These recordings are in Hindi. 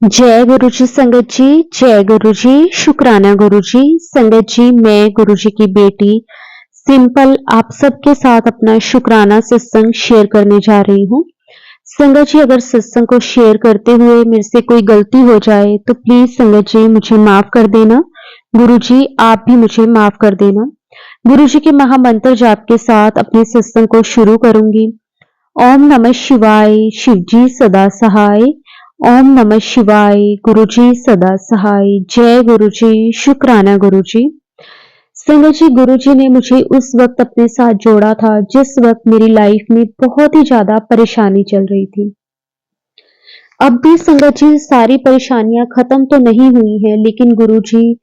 जय गुरु जी संगत जी। जय गुरु जी। शुक्राना गुरु जी। संगत जी, मैं गुरु जी की बेटी सिंपल आप सबके साथ अपना शुक्राना सत्संग शेयर करने जा रही हूँ। संगत जी, अगर सत्संग को शेयर करते हुए मेरे से कोई गलती हो जाए तो प्लीज संगत जी मुझे माफ कर देना। गुरु जी आप भी मुझे माफ कर देना। गुरु जी के महामंत्र जाप के साथ अपने सत्संग को शुरू करूंगी। ओम नमः शिवाय, शिवजी सदा सहाय। ओम नमः शिवाय, गुरुजी सदा सहाय। जय गुरुजी। शुक्राना गुरुजी। संगत जी, गुरुजी ने मुझे उस वक्त अपने साथ जोड़ा था जिस वक्त मेरी लाइफ में बहुत ही ज्यादा परेशानी चल रही थी। अब भी संगत जी सारी परेशानियां खत्म तो नहीं हुई हैं, लेकिन गुरुजी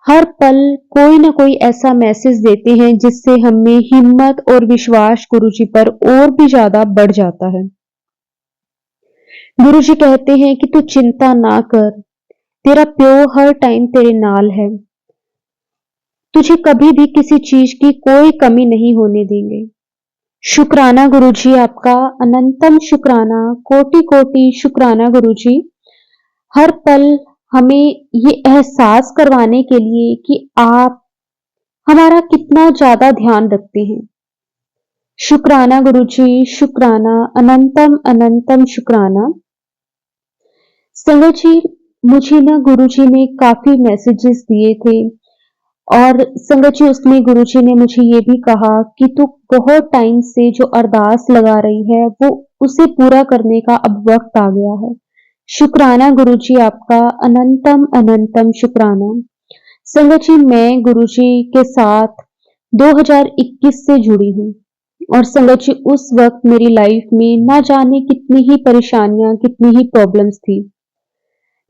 हर पल कोई ना कोई ऐसा मैसेज देते हैं जिससे हमें हिम्मत और विश्वास गुरुजी पर और भी ज्यादा बढ़ जाता है। गुरुजी कहते हैं कि तू चिंता ना कर, तेरा प्यो हर टाइम तेरे नाल है, तुझे कभी भी किसी चीज की कोई कमी नहीं होने देंगे। शुक्राना गुरुजी आपका, अनंतम शुक्राना, कोटि कोटि शुक्राना गुरुजी। हर पल हमें ये एहसास करवाने के लिए कि आप हमारा कितना ज्यादा ध्यान रखते हैं। शुक्राना गुरुजी, शुक्राना, अनंतम अनंतम शुक्राना। संगत जी, मुझे ना गुरुजी ने काफी मैसेजेस दिए थे और संगत जी उसमें गुरुजी ने मुझे ये भी कहा कि तू बहुत टाइम से जो अरदास लगा रही है वो उसे पूरा करने का अब वक्त आ गया है। शुक्राना गुरुजी आपका, अनंतम अनंतम शुक्राना। संगत जी, मैं गुरुजी के साथ 2021 से जुड़ी हूँ और संगत जी उस वक्त मेरी लाइफ में ना जाने कितनी ही परेशानियां, कितनी ही प्रॉब्लम्स थी,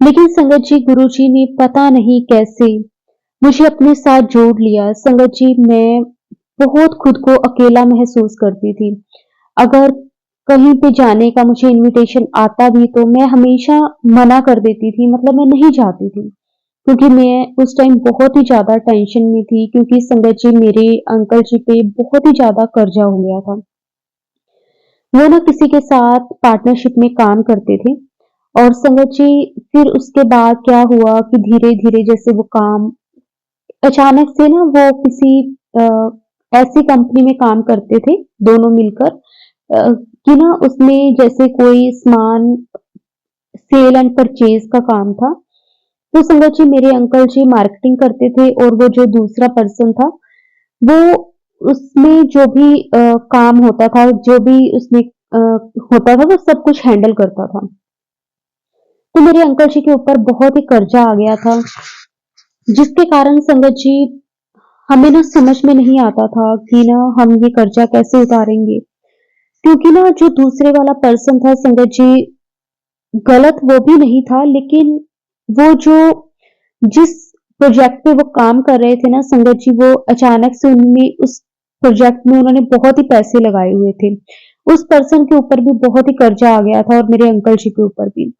लेकिन संगत जी गुरुजी ने पता नहीं कैसे मुझे अपने साथ जोड़ लिया। संगत जी, मैं बहुत खुद को अकेला महसूस करती थी। अगर कहीं पे जाने का मुझे इनविटेशन आता भी तो मैं हमेशा मना कर देती थी, मतलब मैं नहीं जाती थी, क्योंकि मैं उस टाइम बहुत ही ज्यादा टेंशन में थी, क्योंकि संगत जी मेरे अंकल जी पे बहुत ही ज्यादा कर्जा हो गया था। वो ना किसी के साथ पार्टनरशिप में काम करते थे और संगत जी फिर उसके बाद क्या हुआ कि धीरे धीरे जैसे वो काम अचानक से ना वो किसी अ, ऐसी कंपनी में काम करते थे दोनों मिलकर, कि ना उसमें जैसे कोई सामान सेल एंड परचेज का काम था। तो संगत जी मेरे अंकल जी मार्केटिंग करते थे और वो जो दूसरा पर्सन था वो उसमें जो भी काम होता था, जो भी उसमें होता था वो सब कुछ हैंडल करता था। तो मेरे अंकल जी के ऊपर बहुत ही कर्जा आ गया था, जिसके कारण संगत जी हमें ना समझ में नहीं आता था कि ना हम ये कर्जा कैसे उतारेंगे, क्योंकि ना जो दूसरे वाला पर्सन था संगत जी गलत वो भी नहीं था, लेकिन वो जो जिस प्रोजेक्ट पे वो काम कर रहे थे ना संगत जी, वो अचानक से उनने उस प्रोजेक्ट में उन्होंने बहुत ही पैसे लगाए हुए थे। उस पर्सन के ऊपर भी बहुत ही कर्जा आ गया था और मेरे अंकल जी के ऊपर भी।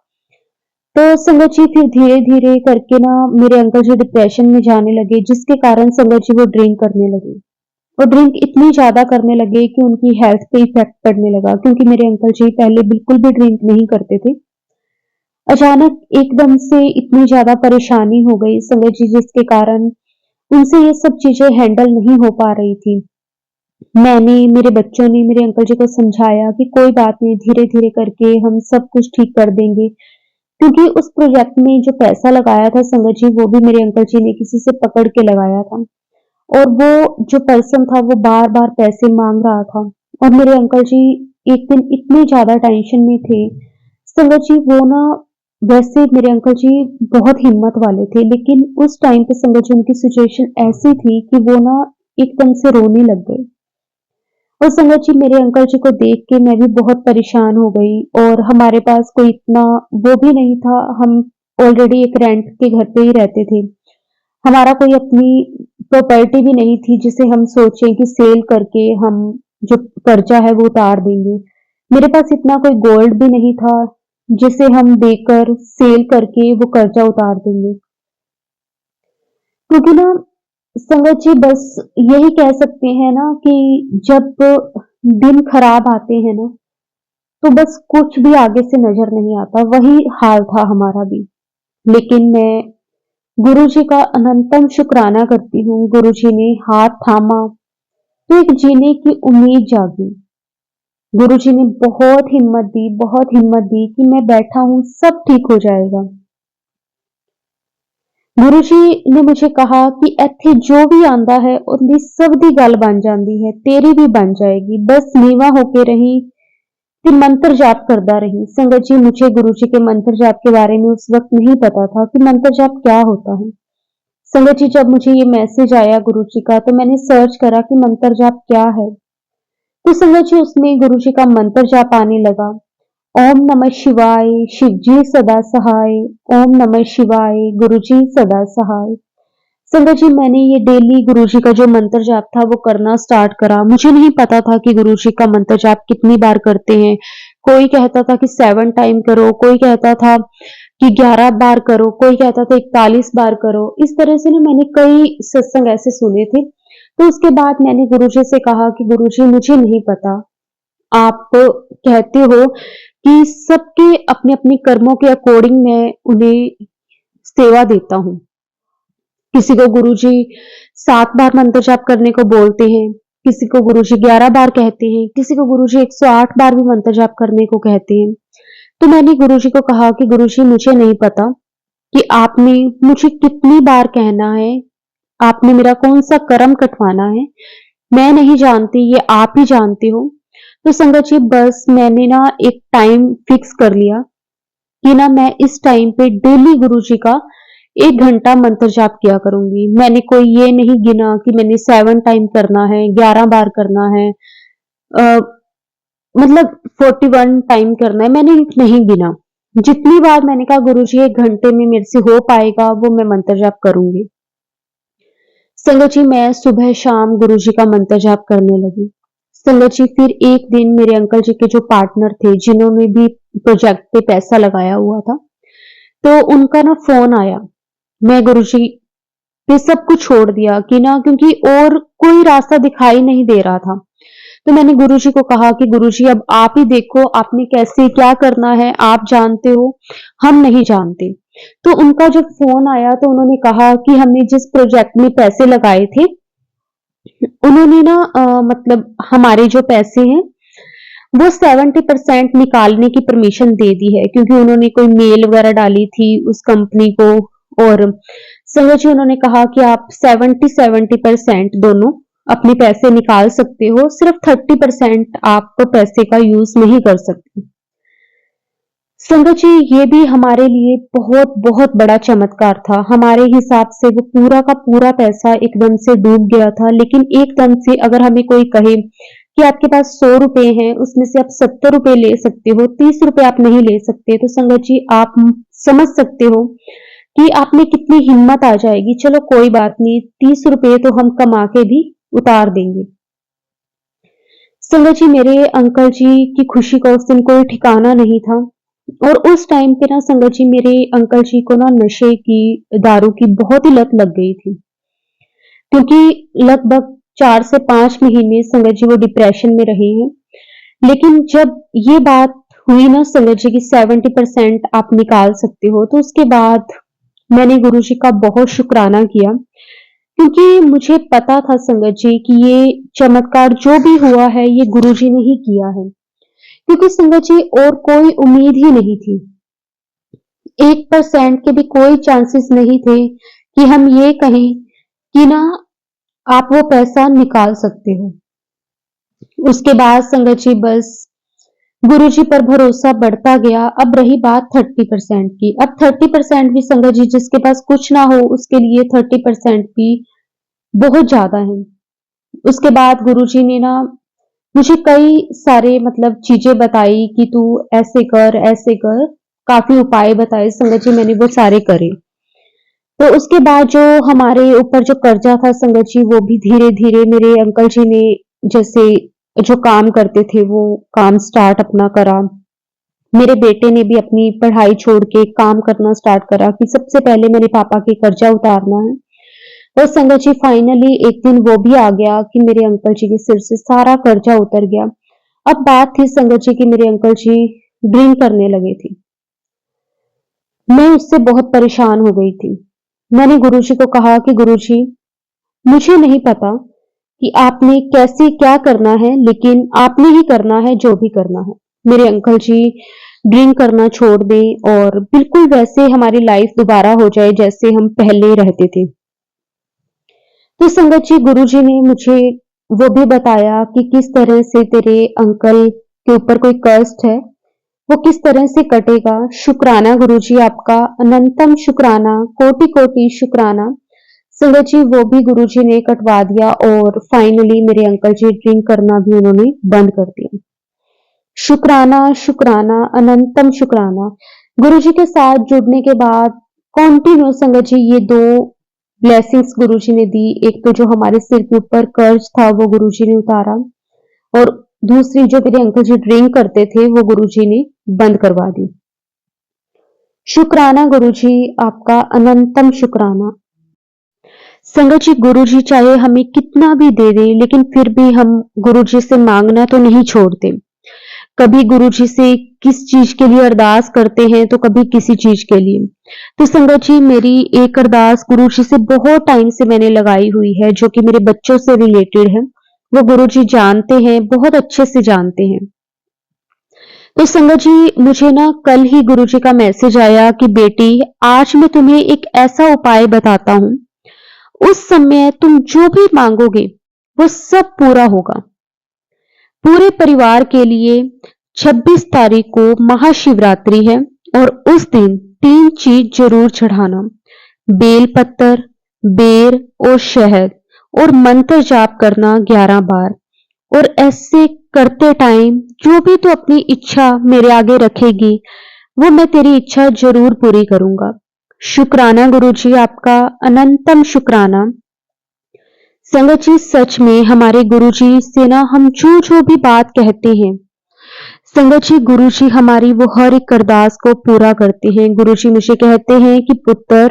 तो संगत जी फिर धीरे धीरे करके ना मेरे अंकल जी डिप्रेशन में जाने लगे, जिसके कारण संगत जी वो ड्रिंक करने लगे। वो ड्रिंक इतनी ज्यादा करने लगे कि उनकी हेल्थ पे इफेक्ट पड़ने लगा, क्योंकि मेरे अंकल जी पहले बिल्कुल भी ड्रिंक नहीं करते थे। अचानक एकदम से इतनी ज्यादा परेशानी हो गई संगत जी, जिसके कारण उनसे ये सब चीजें हैंडल नहीं हो पा रही थी। मैंने, मेरे बच्चों ने मेरे अंकल जी को समझाया कि कोई बात नहीं, धीरे धीरे करके हम सब कुछ ठीक कर देंगे, क्योंकि उस प्रोजेक्ट में जो पैसा लगाया था संगत जी वो भी मेरे अंकल जी ने किसी से पकड़ के लगाया था और वो जो पर्सन था वो बार बार पैसे मांग रहा था और मेरे अंकल जी एक दिन इतने ज्यादा टेंशन में थे। संगत जी वो ना, वैसे मेरे अंकल जी बहुत हिम्मत वाले थे, लेकिन उस टाइम पे संगत जी उनकी सिचुएशन ऐसी थी कि वो ना एकदम से रोने लग गए। और संगत जी मेरे अंकल जी को देख के मैं भी बहुत परेशान हो गई और हमारे पास कोई इतना वो भी नहीं था, हम ऑलरेडी एक रेंट के घर पे ही रहते थे। हमारा कोई अपनी प्रॉपर्टी भी नहीं थी जिसे हम सोचें कि सेल करके हम जो कर्जा है वो उतार देंगे। मेरे पास इतना कोई गोल्ड भी नहीं था जिसे हम देकर सेल करके वो कर्जा उतार देंगे, क्योंकि ना संगत जी बस यही कह सकते हैं ना कि जब दिन खराब आते हैं ना तो बस कुछ भी आगे से नजर नहीं आता। वही हाल था हमारा भी। लेकिन मैं गुरुजी का अनंतम शुक्राना करती हूँ। गुरुजी ने हाथ थामा तो एक जीने की उम्मीद जागी। गुरुजी ने बहुत हिम्मत दी कि मैं बैठा हूँ, सब ठीक हो जाएगा। गुरुजी ने मुझे कहा कि ਇੱਥੇ जो भी आंदा है ਉਹਦੀ सब दी गल बन जाती है, तेरी भी बन जाएगी, बस नीवा होके रही कि मंत्र जाप करता रही। संगत जी, मुझे गुरुजी के मंत्र जाप के बारे में उस वक्त नहीं पता था कि मंत्र जाप क्या होता है। संगत जी, जब मुझे ये मैसेज आया गुरुजी का तो मैंने सर्च करा कि मंत्र जाप क्या है। तो संगत जी, उसमें गुरुजी का मंत्र जाप आने लगा। ओम नमः शिवाय, शिवजी सदा सहाय। ओम नमः शिवाय, गुरुजी सदा सहाय। संगत जी, मैंने ये डेली गुरुजी का जो मंत्र जाप था वो करना स्टार्ट करा। मुझे नहीं पता था कि गुरुजी का मंत्र जाप कितनी बार करते हैं। कोई कहता था कि 7 टाइम करो, कोई कहता था कि 11 बार करो, कोई कहता था 41 बार करो। इस तरह से ना मैंने कई सत्संग ऐसे सुने थे। तो उसके बाद मैंने गुरुजी से कहा कि गुरुजी, मुझे नहीं पता, आप कहते हो कि सबके अपने अपने कर्मों के अकॉर्डिंग मैं उन्हें सेवा देता हूँ। किसी को गुरुजी 7 बार मंत्र जाप करने को बोलते हैं, किसी को गुरुजी 11 बार कहते हैं, किसी को गुरुजी 108 बार भी मंत्र जाप करने को कहते हैं। तो मैंने गुरुजी को कहा कि गुरुजी, मुझे नहीं पता कि आपने मुझे कितनी बार कहना है, आपने मेरा कौन सा कर्म कटवाना है, मैं नहीं जानती, ये आप ही जानते हो। तो संगत जी, बस मैंने ना एक टाइम फिक्स कर लिया कि ना मैं इस टाइम पे डेली गुरुजी का 1 घंटा मंत्र जाप किया करूंगी। मैंने कोई ये नहीं गिना कि मैंने 7 टाइम करना है, 11 बार करना है, अ, मतलब 41 टाइम करना है, मैंने नहीं गिना। जितनी बार मैंने कहा गुरुजी 1 घंटे में मेरे से हो पाएगा वो मैं मंत्र जाप करूंगी। संगत जी, मैं सुबह शाम गुरुजी का मंत्र जाप करने लगी। संगत जी, फिर एक दिन मेरे अंकल जी के जो पार्टनर थे, जिन्होंने भी प्रोजेक्ट पे पैसा लगाया हुआ था, तो उनका ना फोन आया। मैं गुरुजी पे सब कुछ छोड़ दिया कि ना, क्योंकि और कोई रास्ता दिखाई नहीं दे रहा था। तो मैंने गुरुजी को कहा कि गुरुजी, अब आप ही देखो, आपने कैसे क्या करना है, आप जानते हो, हम नहीं जानते। तो उनका जब फोन आया तो उन्होंने कहा कि हमने जिस प्रोजेक्ट में पैसे लगाए थे, उन्होंने ना मतलब हमारे जो पैसे हैं वो 70% निकालने की परमिशन दे दी है, क्योंकि उन्होंने कोई मेल वगैरह डाली थी उस कंपनी को। और संगत जी, उन्होंने कहा कि आप 70% दोनों अपने पैसे निकाल सकते हो, सिर्फ 30% आप पैसे का यूज नहीं कर सकते। संगत जी, ये भी हमारे लिए बहुत बहुत बड़ा चमत्कार था। हमारे हिसाब से वो पूरा का पूरा पैसा एकदम से डूब गया था। लेकिन एकदम से अगर हमें कोई कहे कि आपके पास 100 रुपए हैं, उसमें से आप 70 रुपए ले सकते हो, 30 रुपए आप नहीं ले सकते, तो संगत जी, आप समझ सकते हो कि आप में कितनी हिम्मत आ जाएगी। चलो कोई बात नहीं, 30 रुपए तो हम कमा के भी उतार देंगे। संगत जी, मेरे अंकल जी की खुशी का उस दिन कोई ठिकाना नहीं था। और उस टाइम पे ना संगत जी, मेरे अंकल जी को ना नशे की, दारू की बहुत ही लत लग गई थी। क्योंकि लगभग 4 से 5 महीने संगत जी वो डिप्रेशन में रहे हैं। लेकिन जब ये बात हुई ना संगत जी की 70% आप निकाल सकते हो, तो उसके बाद मैंने गुरु जी का बहुत शुक्राना किया। क्योंकि मुझे पता था संगत जी कि ये चमत्कार जो भी हुआ है ये गुरु जी ने ही किया है। क्योंकि संगत जी, और कोई उम्मीद ही नहीं थी। 1% के भी कोई चांसेस नहीं थे कि हम ये कहें कि ना आप वो पैसा निकाल सकते हो। उसके बाद संगत जी, बस गुरुजी पर भरोसा बढ़ता गया। अब रही बात 30% की। अब 30% भी संगत जी, जिसके पास कुछ ना हो उसके लिए 30% भी बहुत ज्यादा है। उसके बाद गुरुजी ने ना मुझे कई सारे मतलब चीजें बताई कि तू ऐसे कर ऐसे कर, काफी उपाय बताए संगत जी, मैंने वो सारे करे। तो उसके बाद जो हमारे ऊपर जो कर्जा था संगत जी, वो भी धीरे धीरे मेरे अंकल जी ने, जैसे जो काम करते थे वो काम स्टार्ट अपना करा। मेरे बेटे ने भी अपनी पढ़ाई छोड़ के काम करना स्टार्ट करा कि सबसे पहले मेरे पापा के कर्जा उतारना है। और संगत जी, फाइनली एक दिन वो भी आ गया कि मेरे अंकल जी के सिर से सारा कर्जा उतर गया। अब बात थी संगत जी की मेरे अंकल जी ड्रिंक करने लगे थे। मैं उससे बहुत परेशान हो गई थी। मैंने गुरुजी को कहा कि गुरुजी, मुझे नहीं पता कि आपने कैसे क्या करना है, लेकिन आपने ही करना है जो भी करना है। मेरे अंकल जी ड्रिंक करना छोड़ दें और बिल्कुल वैसे हमारी लाइफ दोबारा हो जाए जैसे हम पहले रहते थे। तो संगत जी गुरुजी ने मुझे वो भी बताया कि किस तरह से तेरे अंकल के ऊपर कोई कष्ट है, वो किस तरह से कटेगा। शुक्राना गुरुजी, आपका अनंतम शुक्राना, कोटि कोटि शुक्राना। संगत जी वो भी गुरुजी ने कटवा दिया और फाइनली मेरे अंकल जी ड्रिंक करना भी उन्होंने बंद कर दिया। शुक्राना शुक्राना अनंतम शुक्राना। गुरुजी के साथ जुड़ने के बाद कॉन्टिन्यू संगत जी ये दो ब्लेसिंग्स गुरुजी ने दी। एक तो जो हमारे सिर के ऊपर कर्ज था वो गुरुजी ने उतारा, और दूसरी जो मेरे अंकल जी ड्रिंक करते थे वो गुरुजी ने बंद करवा दी। शुक्राना गुरुजी, आपका अनंतम शुक्राना। संगत जी गुरुजी चाहे हमें कितना भी दे दे, लेकिन फिर भी हम गुरुजी से मांगना तो नहीं छोड़ते। कभी गुरुजी से किस चीज के लिए अरदास करते हैं तो कभी किसी चीज के लिए। तो संगत जी मेरी एक अरदास गुरुजी से बहुत टाइम से मैंने लगाई हुई है, जो कि मेरे बच्चों से रिलेटेड है। वो गुरुजी जानते हैं, बहुत अच्छे से जानते हैं। तो संगत जी मुझे ना कल ही गुरुजी का मैसेज आया कि बेटी, आज मैं तुम्हें एक ऐसा उपाय बताता हूं, उस समय तुम जो भी मांगोगे वो सब पूरा होगा। पूरे परिवार के लिए 26 तारीख को महाशिवरात्रि है, और उस दिन 3 चीज जरूर चढ़ाना: बेल पत्तर, बेर और शहद, और मंत्र जाप करना 11 बार। और ऐसे करते टाइम जो भी तू अपनी इच्छा मेरे आगे रखेगी वो मैं तेरी इच्छा जरूर पूरी करूंगा। शुक्राना गुरुजी, आपका अनंतम शुक्राना। संगत जी सच में हमारे गुरुजी से ना हम जो जो भी बात कहते हैं, संगत जी गुरुजी हमारी वो हर एक अरदास को पूरा करते हैं। गुरुजी मुझे कहते हैं कि पुत्र,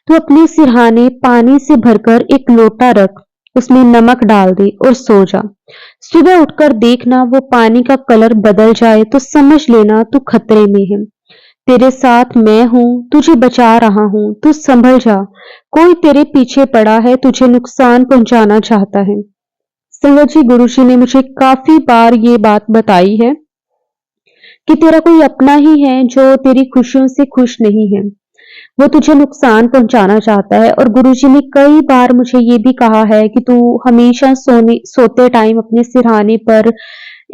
तू अपने सिरहाने पानी से भरकर एक लोटा रख, उसमें नमक डाल दे और सो जा। सुबह उठकर देखना वो पानी का कलर बदल जाए तो समझ लेना तू खतरे में है। तेरे साथ मैं हूं, तुझे बचा रहा हूं, तू संभल जा। कोई तेरे पीछे पड़ा है, तुझे नुकसान पहुंचाना चाहता है। संगत जी गुरुजी ने मुझे काफी बार ये बात बताई है कि तेरा कोई अपना ही है जो तेरी खुशियों से खुश नहीं है, वो तुझे नुकसान पहुंचाना चाहता है। और गुरुजी ने कई बार मुझे ये भी कहा है कि तू हमेशा सोते टाइम अपने सिरहाने पर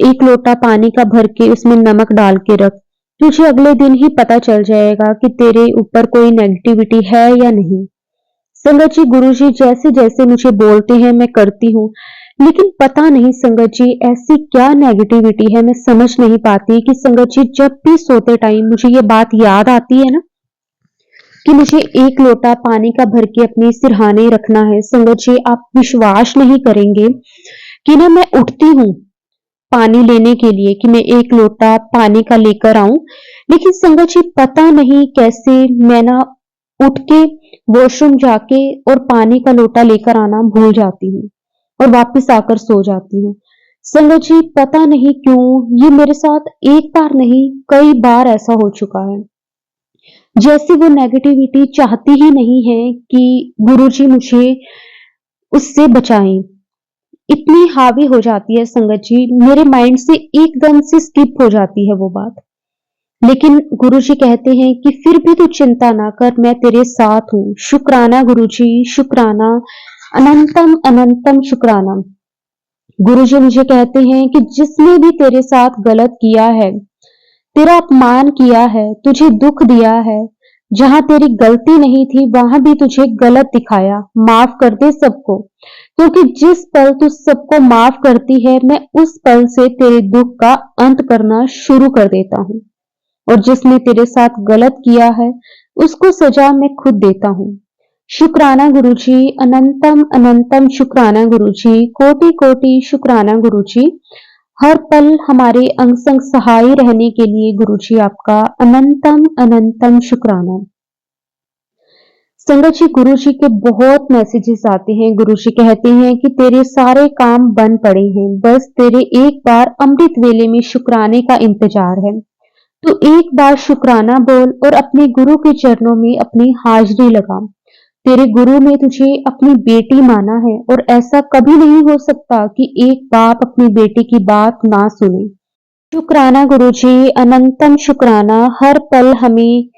एक लोटा पानी का भर के उसमें नमक डाल के रख। तुझे अगले दिन ही पता चल जाएगा कि तेरे ऊपर कोई नेगेटिविटी है या नहीं। संगत जी गुरुजी जैसे जैसे मुझे बोलते हैं मैं करती हूँ, लेकिन पता नहीं संगत जी ऐसी क्या नेगेटिविटी है, मैं समझ नहीं पाती कि संगत जी जब भी सोते टाइम मुझे ये बात याद आती है ना कि मुझे एक लोटा पानी का भर के अपने सिरहाने रखना है। संगत जी आप विश्वास नहीं करेंगे कि ना मैं उठती हूँ पानी लेने के लिए कि मैं एक लोटा पानी का लेकर आऊं, लेकिन संगत जी पता नहीं कैसे मैं ना उठ के वॉशरूम जाके और पानी का लोटा लेकर आना भूल जाती हूँ और वापस आकर सो जाती हूँ। संगत जी पता नहीं क्यों ये मेरे साथ एक बार नहीं कई बार ऐसा हो चुका है। जैसे वो नेगेटिविटी चाहती ही नहीं है कि गुरुजी मुझे उससे बचाएं। इतनी हावी हो जाती है संगत जी, मेरे माइंड से एकदम से स्किप हो जाती है वो बात। लेकिन गुरुजी कहते हैं कि फिर भी तू चिंता ना कर, मैं तेरे साथ हूँ। शुक्राना गुरुजी, शुक्राना, अनंतम अनंतम शुक्राना। गुरुजी मुझे कहते हैं कि जिसने भी तेरे साथ गलत किया है, तेरा अपमान किया है, तुझे दुख दिया है, जहां तेरी गलती नहीं थी वहां भी तुझे गलत दिखाया, माफ कर दे सबको। क्योंकि जिस पल तू सबको माफ करती है मैं उस पल से तेरे दुख का अंत करना शुरू कर देता हूँ। और जिसने तेरे साथ गलत किया है उसको सजा मैं खुद देता हूँ। शुक्राना गुरुजी, अनंतम अनंतम शुक्राना गुरुजी, कोटि कोटि शुक्राना गुरुजी। हर पल हमारे अंग संग सहाय रहने के लिए गुरुजी आपका अनंतम अनंतम शुक्राना। संगत जी, गुरु जी के बहुत मैसेजेस आते हैं। गुरु जी कहते हैं कि तेरे सारे काम बन पड़े हैं, बस तेरे एक बार अमृत वेले में शुक्राने का इंतजार है। तो एक बार शुक्राना बोल और अपने गुरु के चरणों में अपनी हाजिरी लगा। तेरे गुरु ने तुझे अपनी बेटी माना है और ऐसा कभी नहीं हो सकता कि एक बाप अपनी बेटी की बात ना सुने। शुक्राना गुरु जी, अनंतम शुक्राना, हर पल हमें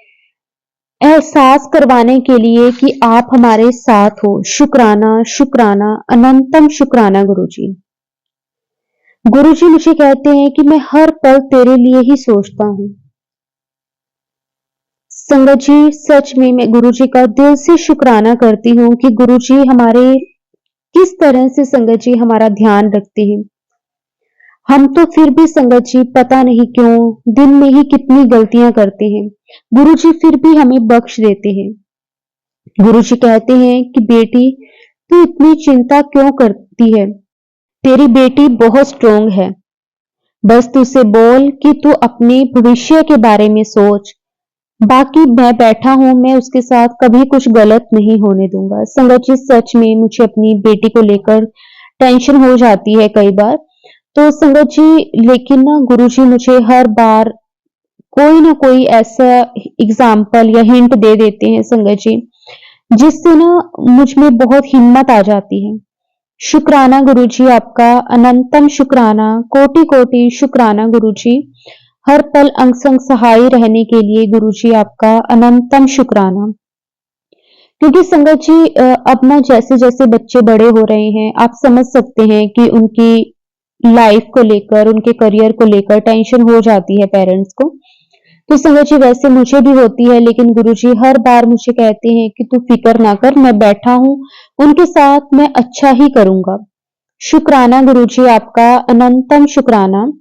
एहसास करवाने के लिए कि आप हमारे साथ हो। शुक्राना, शुक्राना, अनंतम शुक्राना गुरु जी। गुरु जी मुझे कहते हैं कि मैं हर पल तेरे लिए ही सोचता हूँ। संगत जी, सच में मैं गुरु जी का दिल से शुक्राना करती हूँ कि गुरु जी हमारे किस तरह से संगत जी हमारा ध्यान रखते हैं। हम तो फिर भी संगत जी पता नहीं क्यों दिन में ही कितनी गलतियां करते हैं, गुरु जी फिर भी हमें बख्श देते हैं। गुरु जी कहते हैं कि बेटी, तू इतनी चिंता क्यों करती है? तेरी बेटी बहुत स्ट्रोंग है। बस तू उसे बोल कि तू अपने भविष्य के बारे में सोच। बाकी मैं बैठा हूं, मैं उसके साथ कभी कुछ गलत नहीं होने दूंगा। संगत जी, सच में मुझे अपनी बेटी को लेकर टेंशन हो जाती है कई बार। तो संगत जी, लेकिन ना गुरु जी मुझे हर बार कोई ना कोई ऐसा एग्जाम्पल या हिंट दे देते हैं संगत जी, जिससे ना मुझ में बहुत हिम्मत आ जाती है। शुक्राना गुरु जी आपका, अनंतम शुक्राना, कोटि कोटि शुक्राना गुरु जी। हर पल अंग संग सहाय रहने के लिए गुरु जी आपका अनंतम शुक्राना। क्योंकि संगत जी अब ना जैसे जैसे बच्चे बड़े हो रहे हैं, आप समझ सकते हैं कि उनकी लाइफ को लेकर, उनके करियर को लेकर टेंशन हो जाती है पेरेंट्स को। तो संगत जी वैसे मुझे भी होती है, लेकिन गुरुजी हर बार मुझे कहते हैं कि तू फिक्र ना कर, मैं बैठा हूं, उनके साथ मैं अच्छा ही करूंगा। शुक्राना गुरुजी आपका, अनंतम शुक्राना।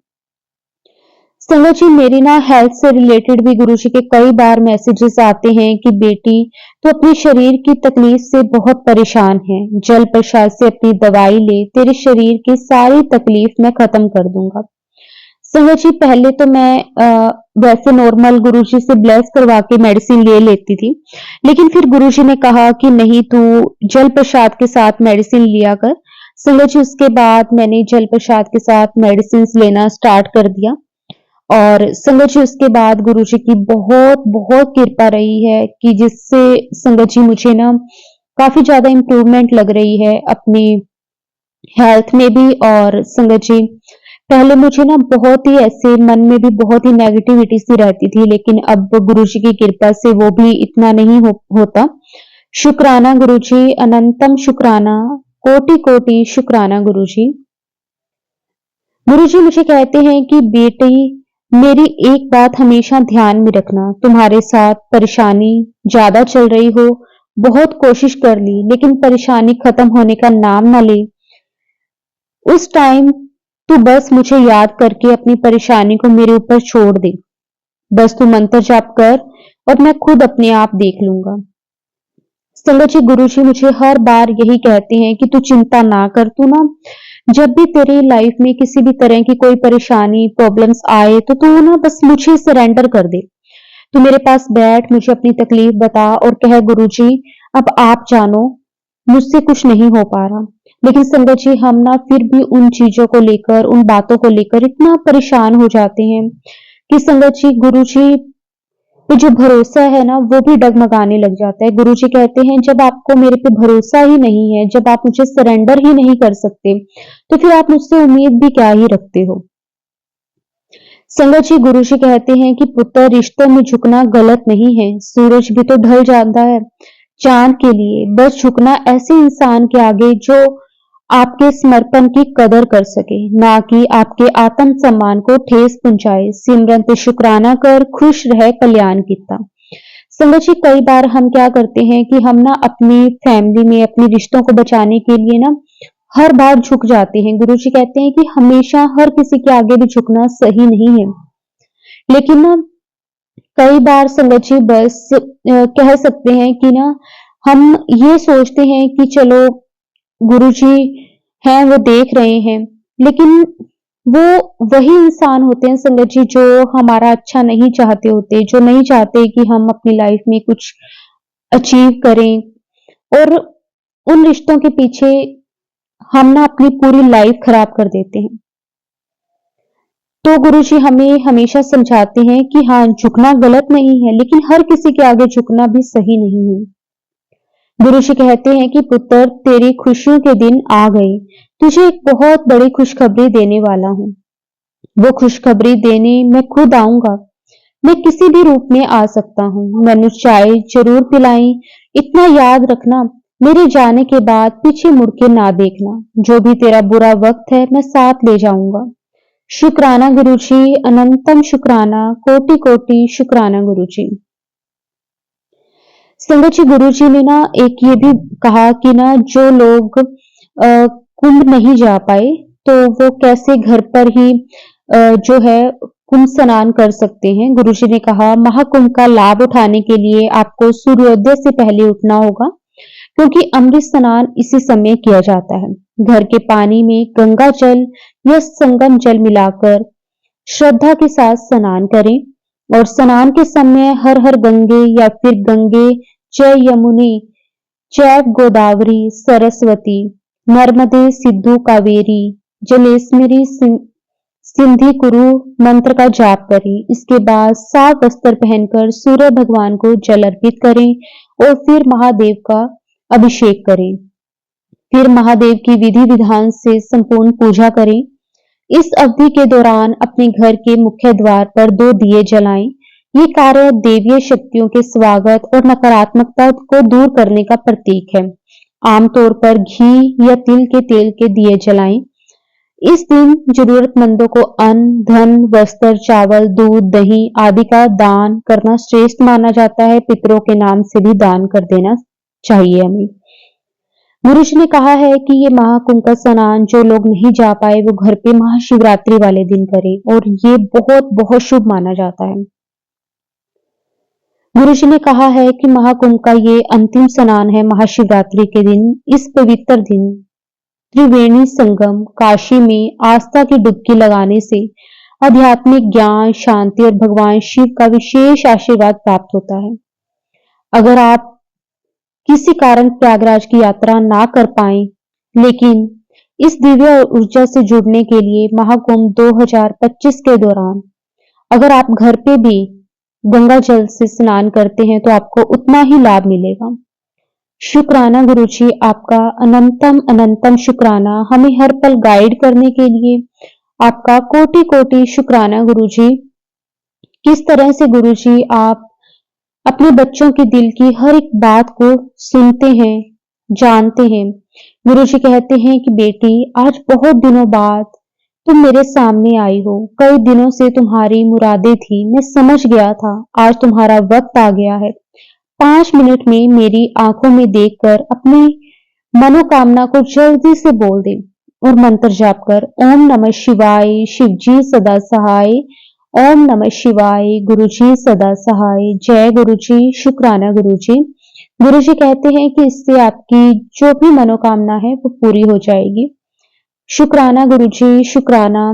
संगत जी, मेरी ना हेल्थ से रिलेटेड भी गुरुजी के कई बार मैसेजेस आते हैं कि बेटी, तो अपने शरीर की तकलीफ से बहुत परेशान है, जल प्रसाद से अपनी दवाई ले, तेरे शरीर की सारी तकलीफ मैं खत्म कर दूंगा। संगत जी, पहले तो मैं वैसे नॉर्मल गुरुजी से ब्लेस करवा के मेडिसिन ले लेती थी, लेकिन फिर गुरुजी ने कहा कि नहीं, तू जल प्रसाद के साथ मेडिसिन लिया कर। संगत जी, उसके बाद मैंने जल प्रसाद के साथ मेडिसिन लेना स्टार्ट कर दिया। और संगत जी, उसके बाद गुरुजी की बहुत बहुत कृपा रही है कि जिससे संगत जी मुझे ना काफी ज्यादा इम्प्रूवमेंट लग रही है अपनी हेल्थ में भी। और संगत जी, पहले मुझे ना बहुत ही ऐसे मन में भी बहुत ही नेगेटिविटी सी रहती थी, लेकिन अब गुरुजी की कृपा से वो भी इतना नहीं होता। शुक्राना गुरुजी, अनंतम शुक्राना, कोटि कोटि शुक्राना गुरुजी। गुरुजी मुझे कहते हैं कि बेटी, मेरी एक बात हमेशा ध्यान में रखना, तुम्हारे साथ परेशानी ज्यादा चल रही हो, बहुत कोशिश कर ली लेकिन परेशानी खत्म होने का नाम ना ले, उस टाइम तू बस मुझे याद करके अपनी परेशानी को मेरे ऊपर छोड़ दे। बस तू मंत्र जाप कर और मैं खुद अपने आप देख लूंगा। संगत जी, गुरु जी मुझे हर बार यही कहते हैं कि तू चिंता ना कर। तू ना जब भी तेरी लाइफ में किसी भी तरह की कोई परेशानी प्रॉब्लम्स आए, तो तू ना बस मुझे सरेंडर कर दे। तू मेरे पास बैठ, मुझे अपनी तकलीफ बता और कह गुरु जी, अब आप जानो, मुझसे कुछ नहीं हो पा रहा। लेकिन संगत जी, हम ना फिर भी उन चीजों को लेकर, उन बातों को लेकर इतना परेशान हो जाते हैं कि संगत जी, गुरु जी पे जो भरोसा है ना, वो भी डगमगाने लग जाता है। गुरु जी कहते हैं, जब आपको मेरे पे भरोसा ही नहीं है, जब आप मुझे सरेंडर ही नहीं कर सकते, तो फिर आप मुझसे उम्मीद भी क्या ही रखते हो। संगत जी, गुरु जी कहते हैं कि पुत्र, रिश्तों में झुकना गलत नहीं है, सूरज भी तो ढल जाता है चांद के लिए। बस झुकना ऐसे इंसान के आगे जो आपके समर्पण की कदर कर सके, ना कि आपके आत्म सम्मान को ठेस पहुंचाए। सिमरन ते शुक्राना कर, खुश रह कल्याण किता। संगत जी, कई बार हम क्या करते हैं कि हम ना अपनी फैमिली में अपने रिश्तों को बचाने के लिए ना हर बार झुक जाते हैं। गुरु जी कहते हैं कि हमेशा हर किसी के आगे भी झुकना सही नहीं है, लेकिन ना कई बार संगत जी बस कह सकते हैं कि ना हम ये सोचते हैं कि चलो गुरुजी हैं, वो देख रहे हैं, लेकिन वो वही इंसान होते हैं संगत जी जो हमारा अच्छा नहीं चाहते होते, जो नहीं चाहते कि हम अपनी लाइफ में कुछ अचीव करें, और उन रिश्तों के पीछे हम ना अपनी पूरी लाइफ खराब कर देते हैं। तो गुरुजी हमें हमेशा समझाते हैं कि हाँ, झुकना गलत नहीं है, लेकिन हर किसी के आगे झुकना भी सही नहीं है। गुरुजी कहते हैं कि पुत्र, तेरी खुशियों के दिन आ गए। तुझे एक बहुत बड़ी खुशखबरी देने वाला हूँ। वो खुशखबरी देने मैं खुद आऊंगा। मैं किसी भी रूप में आ सकता हूँ। मैनू चाय जरूर पिलाई। इतना याद रखना, मेरे जाने के बाद पीछे मुड़ के ना देखना। जो भी तेरा बुरा वक्त है, मैं साथ ले जाऊंगा। शुक्राना गुरुजी, अनंतम शुक्राना, कोटि कोटि शुक्राना गुरुजी। संगत जी, गुरुजी ने ना एक ये भी कहा कि ना जो लोग कुंभ नहीं जा पाए, तो वो कैसे घर पर ही जो है कुंभ स्नान कर सकते हैं। गुरुजी ने कहा, महाकुंभ का लाभ उठाने के लिए आपको सूर्योदय से पहले उठना होगा, क्योंकि अमृत स्नान इसी समय किया जाता है। घर के पानी में गंगा जल या संगम जल मिलाकर श्रद्धा के साथ स्नान करें, और स्नान के समय हर हर गंगे या फिर गंगे च यमुने चैव गोदावरी सरस्वती नर्मदे सिद्धू कावेरी जलेस्मिरी सिंधी कुरु मंत्र का जाप करें। इसके बाद साफ वस्त्र पहनकर सूर्य भगवान को जल अर्पित करें और फिर महादेव का अभिषेक करें। फिर महादेव की विधि विधान से संपूर्ण पूजा करें। इस अवधि के दौरान अपने घर के मुख्य द्वार पर 2 दिए जलाएं। ये कार्य देवीय शक्तियों के स्वागत और नकारात्मकता को दूर करने का प्रतीक है। आमतौर पर घी या तिल के तेल के दिए जलाएं। इस दिन जरूरतमंदों को अन्न, धन, वस्त्र, चावल, दूध, दही आदि का दान करना श्रेष्ठ माना जाता है। पितरों के नाम से भी दान कर देना चाहिए हमें। गुरुजी ने कहा है कि ये महाकुंभ का स्नान जो लोग नहीं जा पाए, वो घर पे महाशिवरात्रि वाले दिन करें, और ये बहुत बहुत शुभ माना जाता है। गुरुजी ने कहा है कि महाकुंभ का ये अंतिम स्नान है महाशिवरात्रि के दिन। इस पवित्र दिन त्रिवेणी संगम काशी में आस्था की डुबकी लगाने से आध्यात्मिक ज्ञान, शांति और भगवान शिव का विशेष आशीर्वाद प्राप्त होता है। अगर आप किसी कारण प्रयागराज की यात्रा ना कर पाए, लेकिन इस दिव्य ऊर्जा से जुड़ने के लिए महाकुंभ 2025 के दौरान अगर आप घर पे भी गंगा जल से स्नान करते हैं, तो आपको उतना ही लाभ मिलेगा। शुक्राना गुरुजी, आपका अनंतम अनंतम शुक्राना। हमें हर पल गाइड करने के लिए आपका कोटि कोटि शुक्राना गुरुजी। किस तरह से गुरुजी आप अपने बच्चों के दिल की हर एक बात को सुनते हैं, जानते हैं। गुरुजी कहते हैं कि बेटी, आज बहुत दिनों बाद तुम मेरे सामने आई हो। कई दिनों से तुम्हारी मुरादें थी, मैं समझ गया था। आज तुम्हारा वक्त आ गया है। 5 मिनट में मेरी आंखों में देखकर अपनी मनोकामना को जल्दी से बोल दे, और मंत्र जाप कर ओम नमः शिवाय, शिवजी सदा सहाय। ओम नमः शिवाय, गुरुजी सदा सहाय। जय गुरुजी, शुक्राना गुरुजी। गुरुजी कहते हैं कि इससे आपकी जो भी मनोकामना है वो पूरी हो जाएगी। शुक्राना गुरुजी, शुक्राना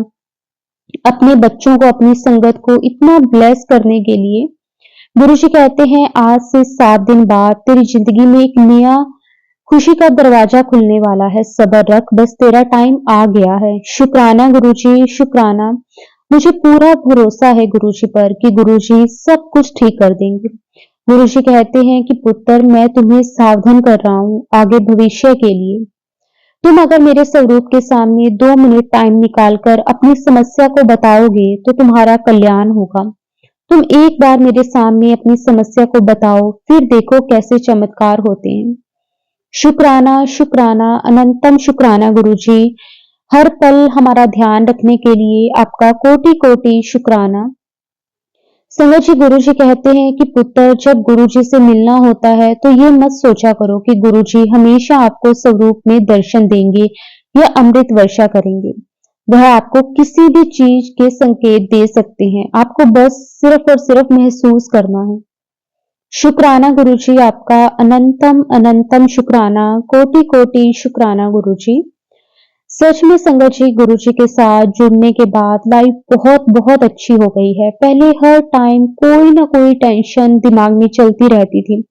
अपने बच्चों को, अपनी संगत को इतना ब्लेस करने के लिए। गुरुजी कहते हैं आज से 7 दिन बाद तेरी जिंदगी में एक नया खुशी का दरवाजा खुलने वाला है। सब्र रख, बस तेरा टाइम आ गया है। शुक्राना गुरुजी, शुक्राना। मुझे पूरा भरोसा है गुरुजी पर कि गुरुजी सब कुछ ठीक कर देंगे। गुरुजी कहते हैं कि पुत्र, मैं तुम्हें सावधान कर रहा हूँ आगे भविष्य के लिए। तुम अगर मेरे स्वरूप के सामने 2 मिनट टाइम निकालकर अपनी समस्या को बताओगे, तो तुम्हारा कल्याण होगा। तुम एक बार मेरे सामने अपनी समस्या को बताओ, फिर देखो कैसे चमत्कार होते हैं। शुक्राना शुक्राना, अनंतम शुक्राना गुरुजी। हर पल हमारा ध्यान रखने के लिए आपका कोटि कोटि शुक्राना। संगत जी, गुरुजी कहते हैं कि पुत्र, जब गुरुजी से मिलना होता है तो ये मत सोचा करो कि गुरुजी हमेशा आपको स्वरूप में दर्शन देंगे या अमृत वर्षा करेंगे। वह आपको किसी भी चीज के संकेत दे सकते हैं, आपको बस सिर्फ और सिर्फ महसूस करना है। शुक्राना गुरुजी, आपका अनंतम अनंतम शुक्राना, कोटि कोटि शुक्राना गुरुजी। सच में संगत जी, गुरुजी के साथ जुड़ने के बाद लाइफ बहुत बहुत अच्छी हो गई है। पहले हर टाइम कोई ना कोई टेंशन दिमाग में चलती रहती थी।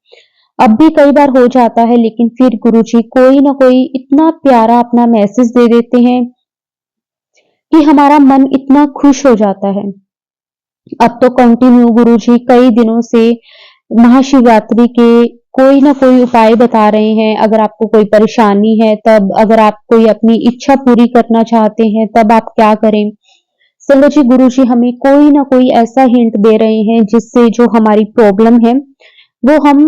अब भी कई बार हो जाता है, लेकिन फिर गुरुजी कोई ना कोई इतना प्यारा अपना मैसेज दे देते हैं कि हमारा मन इतना खुश हो जाता है। अब तो कंटिन्यू गुरुजी कई दिनों से महाशिवरात्रि के कोई ना कोई उपाय बता रहे हैं। अगर आपको कोई परेशानी है तब, अगर आप कोई अपनी इच्छा पूरी करना चाहते हैं तब आप क्या करें। संगत जी, गुरुजी हमें कोई ना कोई ऐसा हिंट दे रहे हैं जिससे जो हमारी प्रॉब्लम है वो हम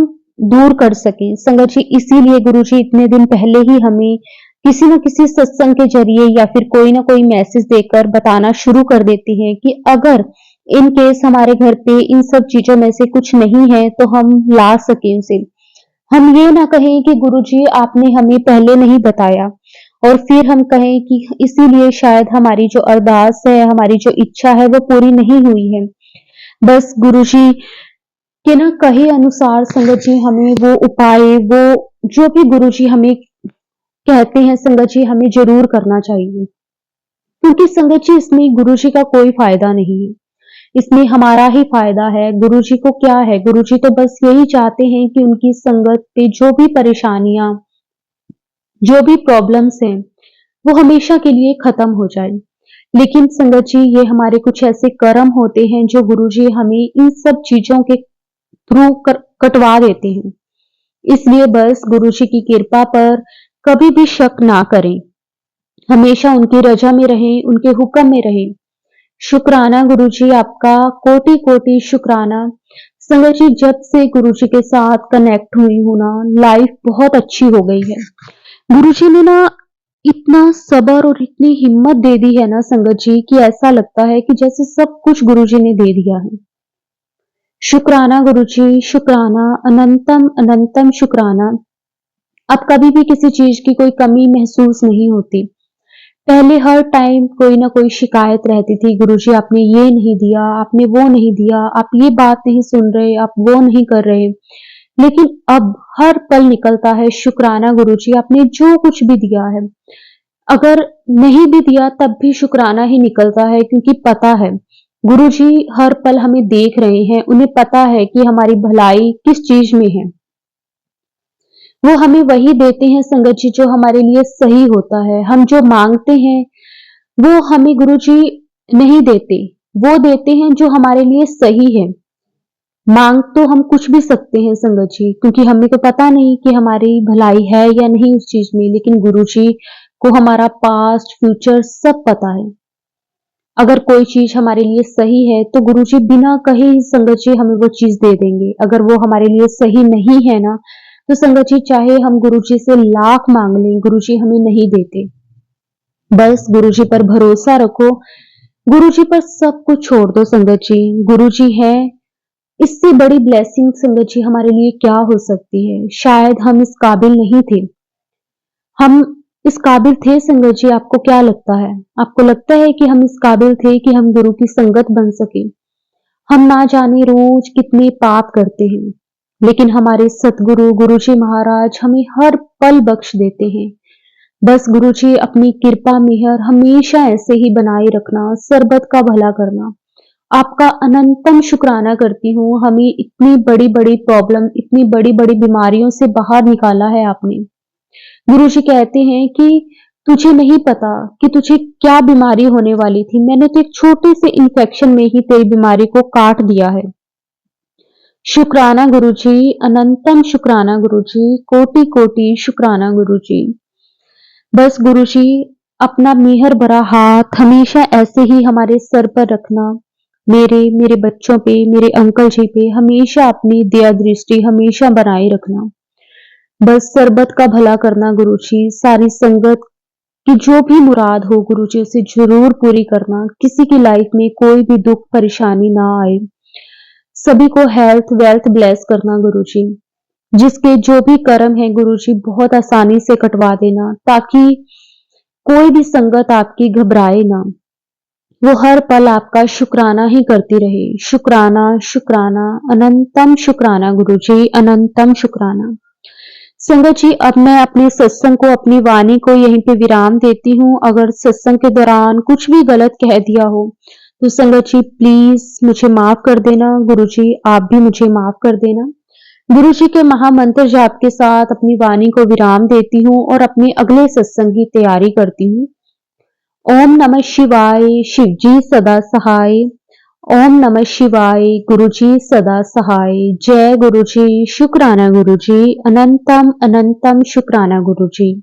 दूर कर सकें। संगत जी, इसीलिए गुरुजी इतने दिन पहले ही हमें किसी न किसी सत्संग के जरिए या फिर कोई ना कोई मैसेज देकर बताना शुरू कर देती हैं कि अगर इन केस हमारे घर पे इन सब चीजों में से कुछ नहीं है तो हम ला सकें उसे। हम ये ना कहें कि गुरुजी आपने हमें पहले नहीं बताया, और फिर हम कहें कि इसीलिए शायद हमारी जो अरदास है, हमारी जो इच्छा है वो पूरी नहीं हुई है। बस गुरुजी के ना कहे अनुसार संगत जी हमें वो उपाय, वो जो भी गुरुजी हमें कहते हैं संगत जी, हमें जरूर करना चाहिए। क्योंकि संगत जी इसमें गुरुजी का कोई फायदा नहीं है, इसमें हमारा ही फायदा है। गुरुजी को क्या है, गुरुजी तो बस यही चाहते हैं कि उनकी संगत पे जो भी परेशानियां, जो भी प्रॉब्लम्स हैं वो हमेशा के लिए खत्म हो जाए। लेकिन संगत जी ये हमारे कुछ ऐसे कर्म होते हैं जो गुरुजी हमें इन सब चीजों के थ्रू कटवा देते हैं। इसलिए बस गुरुजी की कृपा पर कभी भी शक ना करें, हमेशा उनकी रजा में रहें, उनके हुक्म में रहें। शुक्राना गुरुजी, आपका कोटि कोटि शुक्राना। संगत जी जब से गुरुजी के साथ कनेक्ट हुई हूं ना, लाइफ बहुत अच्छी हो गई है। गुरुजी ने ना इतना सब्र और इतनी हिम्मत दे दी है ना संगत जी, कि ऐसा लगता है कि जैसे सब कुछ गुरुजी ने दे दिया है। शुक्राना गुरुजी, शुक्राना, अनंतम अनंतम शुक्राना। अब कभी भी किसी चीज की कोई कमी महसूस नहीं होती। पहले हर टाइम कोई ना कोई शिकायत रहती थी, गुरुजी आपने ये नहीं दिया, आपने वो नहीं दिया, आप ये बात नहीं सुन रहे, आप वो नहीं कर रहे। लेकिन अब हर पल निकलता है शुक्राना गुरुजी, आपने जो कुछ भी दिया है, अगर नहीं भी दिया तब भी शुक्राना ही निकलता है। क्योंकि पता है गुरुजी हर पल हमें देख रहे हैं, उन्हें पता है कि हमारी भलाई किस चीज में है। वो हमें वही देते हैं संगत जी जो हमारे लिए सही होता है। हम जो मांगते हैं वो हमें गुरुजी नहीं देते, वो देते हैं जो हमारे लिए सही है। मांग तो हम कुछ भी सकते हैं संगत जी, क्योंकि हमें तो पता नहीं कि हमारी भलाई है या नहीं उस चीज में, लेकिन गुरुजी को हमारा पास्ट फ्यूचर सब पता है। अगर कोई चीज हमारे लिए सही है तो गुरुजी बिना कहे ही संगत जी हमें वो चीज दे देंगे। अगर वो हमारे लिए सही नहीं है ना, तो संगत जी चाहे हम गुरुजी से लाख मांग लें, गुरुजी हमें नहीं देते। बस गुरुजी पर भरोसा रखो, गुरुजी पर सब कुछ छोड़ दो संगत जी। गुरुजी है, इससे बड़ी ब्लेसिंग संगत जी हमारे लिए क्या हो सकती है। शायद हम इस काबिल नहीं थे, हम इस काबिल थे संगत जी। आपको क्या लगता है, आपको लगता है कि हम इस काबिल थे कि हम गुरु की संगत बन सके? हम ना जाने रोज कितने पाप करते हैं, लेकिन हमारे सतगुरु गुरुजी महाराज हमें हर पल बख्श देते हैं। बस गुरुजी अपनी कृपा मेहर हमेशा ऐसे ही बनाए रखना, सरबत का भला करना। आपका अनंतम शुक्राना करती हूँ, हमें इतनी बड़ी बड़ी प्रॉब्लम, इतनी बड़ी बड़ी बीमारियों से बाहर निकाला है आपने। गुरुजी कहते हैं कि तुझे नहीं पता कि तुझे क्या बीमारी होने वाली थी, मैंने तो एक छोटे से इन्फेक्शन में ही तेरी बीमारी को काट दिया है। शुक्राना गुरुजी, अनंतम शुक्राना गुरुजी, कोटि कोटि शुक्राना गुरुजी। बस गुरुजी अपना मेहर भरा हाथ हमेशा ऐसे ही हमारे सर पर रखना, मेरे बच्चों पे, मेरे अंकल जी पे हमेशा अपनी दया दृष्टि हमेशा बनाए रखना। बस सरबत का भला करना गुरुजी, सारी संगत की जो भी मुराद हो गुरुजी उसे जरूर पूरी करना। किसी की लाइफ में कोई भी दुख परेशानी ना आए, सभी को हेल्थ वेल्थ ब्लेस करना गुरुजी। जिसके जो भी कर्म है गुरुजी बहुत आसानी से कटवा देना, ताकि कोई भी संगत आपकी घबराए ना, वो हर पल आपका शुक्राना ही करती रहे। शुक्राना शुक्राना, अनंतम शुक्राना गुरुजी, अनंतम शुक्राना। संगत जी अब मैं अपने सत्संग को, अपनी वाणी को यहीं पे विराम देती हूँ। अगर सत्संग के दौरान कुछ भी गलत कह दिया हो तो संगत जी प्लीज मुझे माफ कर देना, गुरुजी आप भी मुझे माफ कर देना। गुरु जी के महामंत्र जाप के साथ अपनी वाणी को विराम देती हूँ और अपने अगले सत्संग की तैयारी करती हूँ। ओम नमः शिवाय, शिव जी सदा सहाय। ओम नमः शिवाय, गुरु जी सदा सहाय। जय गुरु जी, शुक्राना गुरु जी, अनंतम अनंतम शुक्राना गुरु जी।